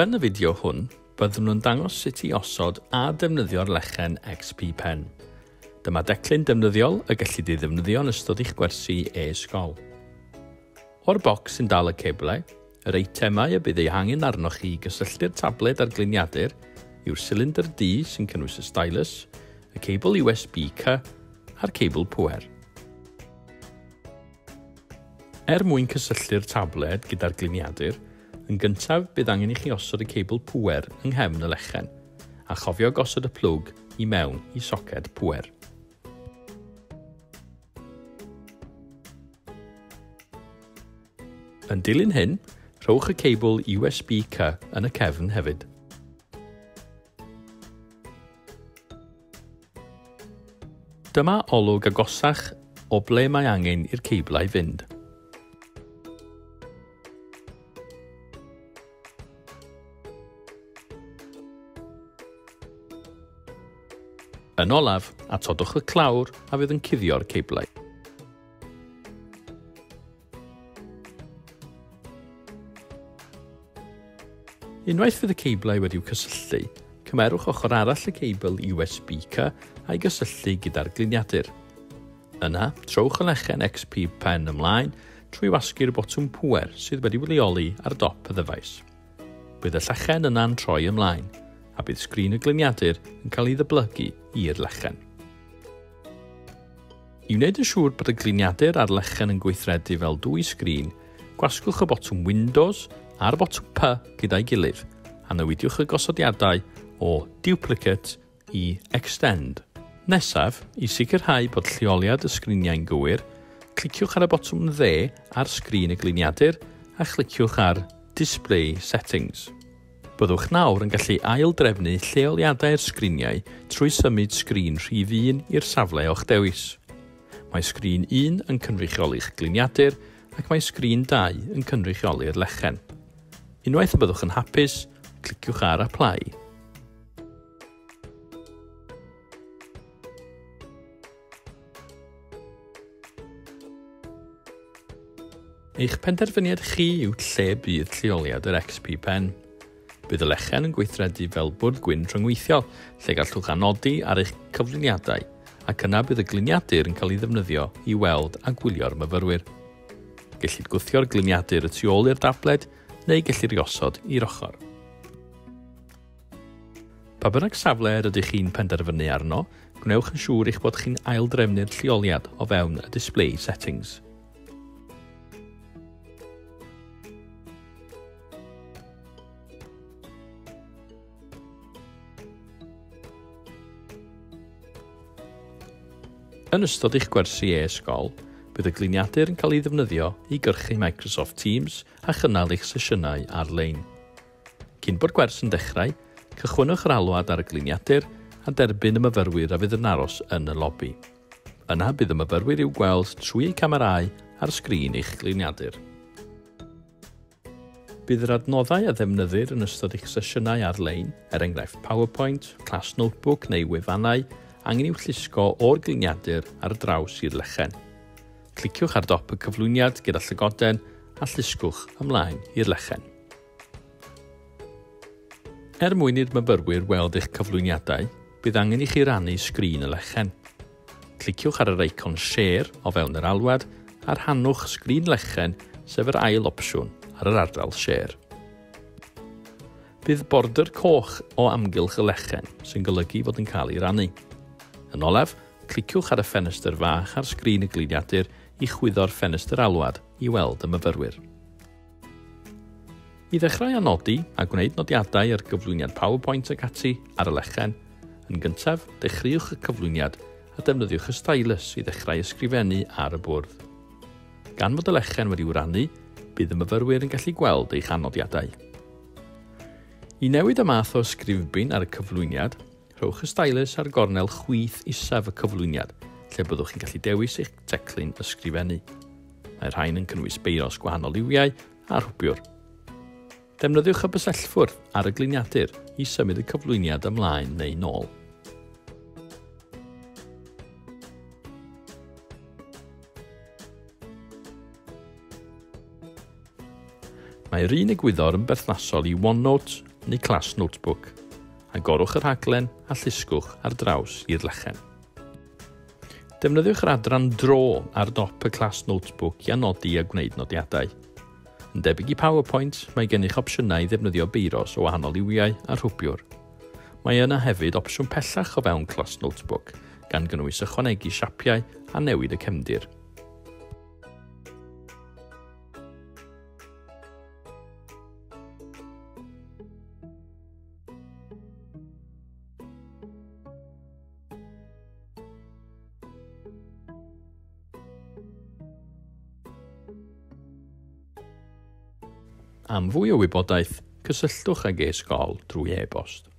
Yn y fideo hwn, byddwn nhw'n dangos sut i osod a defnyddio'r lechen XP Pen. Dyma declyn defnyddiol y gellid ei ddefnyddio yn ystod eich gwersi e-sgol. O'r bocs sy'n dal y ceblau, yr eitemau y bydd ei hangen arnoch chi i gysylltu'r tablet a'r gliniadur yw'r cylinder D sy'n cynnwys y stylus, y cebl USB-C a'r cebl pŵer. Mwyn cysylltu'r tablet gyda'r gliniadur, yn gyntaf bydd angen i chi osod y cebl pŵer yng nghefn y lechen, a chofio gosod y plwg i mewn i soced pŵer. Yn dilyn hyn, rhowch y cebl USB-C yn y cefn hefyd. Dyma olwg agosach o ble mae angen i'r ceblau fynd. Yn olaf, atodwch y clawr a fydd yn cuddio'r ceblau. Unwaith fydd y ceblau wedi'w cysylltu, cymerwch ochr arall y cebl USB-C a'i gysylltu gyda'r gliniadur. Yna, trowch y lechen XP Pen ymlaen trwy wasgu'r botwm pŵer sydd wedi'i leoli ar dop y ddyfais. Bydd y lechen yna'n troi ymlaen, a bydd sgrin y gliniadur yn cael ei ddyblygu i'r lechen. I wneud yn siŵr bod y gliniadur a'r lechen yn gweithredu fel dwy sgrin, gwasgwch y botwm Windows a'r botwm P gyda'i gilydd, a newidiwch y gosodiadau o Duplicate i Extend. Nesaf, i sicrhau bod lleoliad y sgriniau'n gywir, cliciwch ar y botwm dde ar sgrin y gliniadur a chlicwch ar Display Settings. Byddwch nawr yn gallu aildrefnu lleoliadau'r sgriniau trwy symud sgrin rhif 1 i'r safle o'ch dewis. Mae sgrin 1 yn cynrychioli'ch gliniadur ac mae sgrin 2 yn cynrychioli'r lechen. Unwaith y byddwch yn hapus, cliciwch ar Apply. Eich penderfyniad chi yw lle bydd lleoliad yr XP Pen. Bydd y lechen yn gweithredu fel bwrdd gwyn rhyngweithiol, lle gallwch anodi ar eich cyflwyniadau, ac yna bydd y gliniadur yn cael ei ddefnyddio i weld a gwylio'r myfyrwyr. Gellid gwthio'r gliniadur y tu ôl i'r tablet, neu gellir ei osod i'r ochr. Pa bynnag safle rydych chi'n penderfynu arno, gwnewch yn siŵr eich bod chi'n aildrefnu'r lleoliad o fewn y Display Settings. Yn ystod eich gwersi e-sgol, bydd y gliniadur yn cael ei ddefnyddio i gyrchu Microsoft Teams a chynnal eich sesiynau ar-lein. Cyn bod gwers yn dechrau, cychwynnwch yr alwad ar y gliniadur a derbyn y myfyrwyr a fydd yn aros yn y lobi. Yna bydd y myfyrwyr i'w gweld trwy eu camerâu ar sgrin eich gliniadur. Bydd yr adnoddau a ddefnyddir yn ystod eich sesiynau ar-lein, enghraifft PowerPoint, Class Notebook neu wefannau, angen i'w llusgo o'r gliniadur ar draws i'r lechen. Cliciwch ar dop y cyflwyniad gyda llygoden a llusgwch ymlaen i'r lechen. Mwyn i'r myfyrwyr weld eich cyflwyniadau, bydd angen i chi rannu sgrin y lechen. Cliciwch ar yr eicon Share o fewn yr alwad a rhannwch sgrin lechen sef yr ail opsiwn ar yr ardal Share. Bydd border coch o amgylch y lechen sy'n golygu fod yn cael ei rannu. Yn olaf, cliciwch ar y ffenestr fach ar sgrin y gliniadur i chwyddo'r ffenestr alwad i weld y myfyrwyr. I ddechrau anodi a gwneud nodiadau ar gyflwyniad PowerPoint ac ati ar y lechen, yn gyntaf, dechreuwch y cyflwyniad a defnyddiwch y stylus i ddechrau ysgrifennu ar y bwrdd. Gan fod y lechen wedi'w rannu, bydd y myfyrwyr yn gallu gweld eich anodiadau. I newid y math o ysgrifbyn ar y cyflwyniad, rhowch y stylus ar gornel chwith isaf y cyflwyniad, lle byddwch chi'n gallu dewis eich teclyn ysgrifennu. Mae'r rhain yn cynnwys beiros gwahanol liwiau a rhwbiwr. Defnyddiwch y bysellffwrdd ar y gliniadur i symud y cyflwyniad ymlaen neu nôl. Mae'r un egwyddor yn berthnasol i OneNote neu Class Notebook. Agorwch yr rhaglen a llusgwch ar draws i'r lechen. Defnyddiwch yr adran dro ar dop y Class Notebook i anodi a gwneud nodiadau. Yn debyg i PowerPoint, mae gennych opsiynau i ddefnyddio beiros o wahanol liwiau a rhwbiwr. Mae yna hefyd opsiwn pellach o fewn Class Notebook, gan gynnwys ychwanegu siapiau a newid y cefndir. Am fwy o wybodaeth, cysylltwch ag e-sgol drwy e-bost.